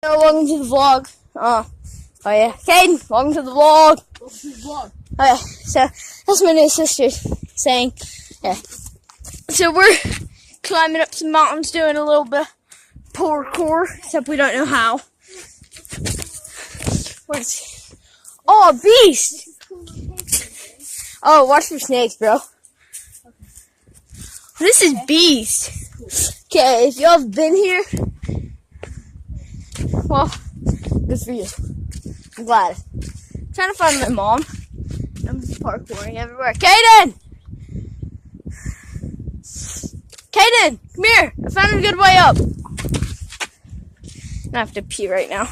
Welcome to the vlog. Oh yeah, Caden, welcome to the vlog. Welcome to the vlog. Okay, so that's my new sister saying, yeah. So we're climbing up some mountains, doing a little bit of parkour, except we don't know how. Where's he? Oh, beast! Oh, watch for snakes, bro. This is beast. Okay, if y'all have been here, well, good for you. I'm glad. I'm trying to find my mom. I'm just parkouring everywhere. Caden! Caden, come here. I found a good way up. I have to pee right now.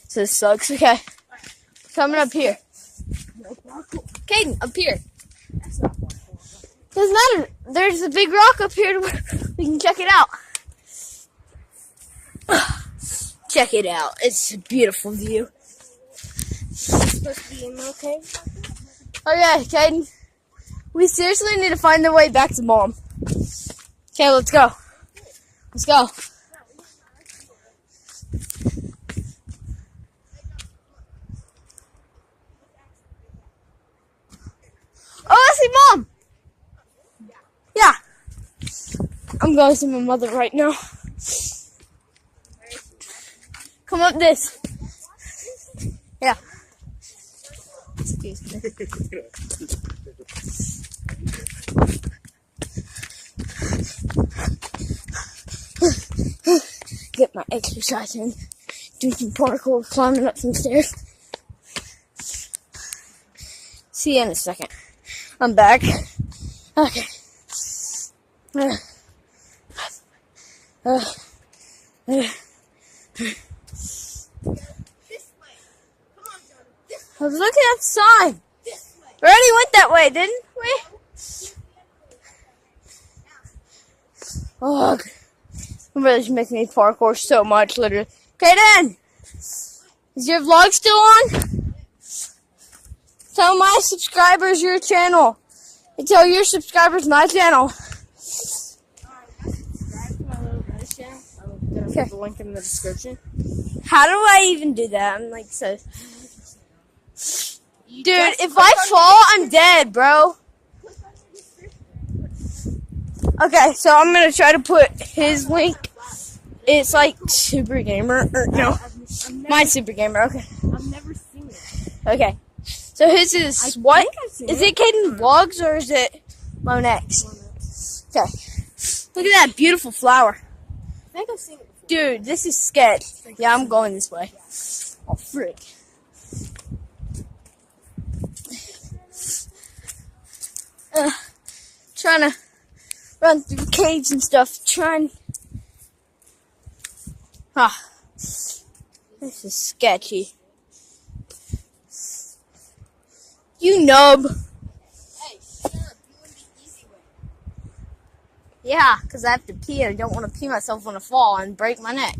So this sucks. Okay. Coming up here. Caden, up here. Doesn't matter. There's a big rock up here where we can check it out. Check it out. It's a beautiful view. Supposed to be in okay? Okay, Caden. We seriously need to find the way back to mom. Okay, let's go. Let's go. Oh, I see mom. Yeah. I'm going to my mother right now. Come up this. Yeah. Excuse me. Get my exercise in. Do some parkour, climbing up some stairs. See you in a second. I'm back. Okay. I was looking at the sign. We already went that way, didn't we? Oh, it really just makes me parkour so much, literally. Kaden! Is your vlog still on? Tell my subscribers your channel. And tell your subscribers my channel. I'm gonna put the link in the description. How do I even do that? I'm like so... Dude, if I fall, I'm dead, bro. Okay, so I'm gonna try to put his link. It's like Super Gamer, or no, my Super Gamer. Okay. I've never seen it. Okay, so his is what? Is it Caden Vlogs or is it Monex? Okay. Look at that beautiful flower. I think I've seen it before. Dude, this is sketch. Yeah, I'm going this way. Oh, frick. Trying to run through caves and stuff. This is sketchy. You nub. Hey, shut up. You went the easy way. Yeah, because I have to pee and I don't want to pee myself on a fall and break my neck.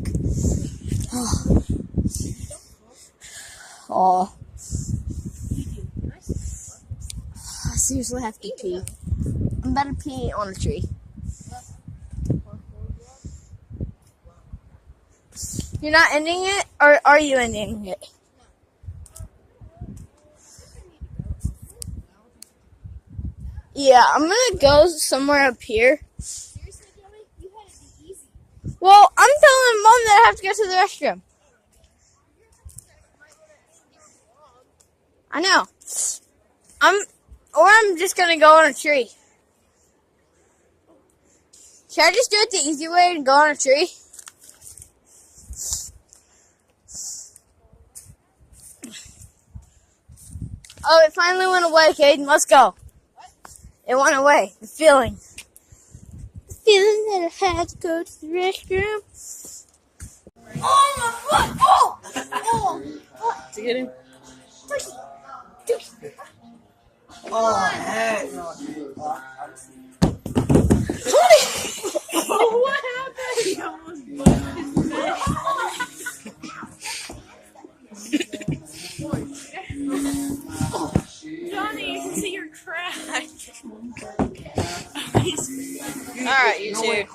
Oh. I seriously have to pee. I'm about to pee on a tree. You're not ending it, or are you ending it? Yeah, I'm gonna go somewhere up here. Seriously, Joey? You had it the easy. Well, I'm telling Mom that I have to go to the restroom. I know. I'm just gonna go on a tree. Should I just do it the easy way and go on a tree? Oh, it finally went away, Caden. Let's go. It went away. The feeling. The feeling that I had to go to the restroom. Oh, my foot! Oh! Oh! To get him? Oh, heck no. Oh, what happened? He almost busted his neck. Johnny, you can see your crack. Alright, you two.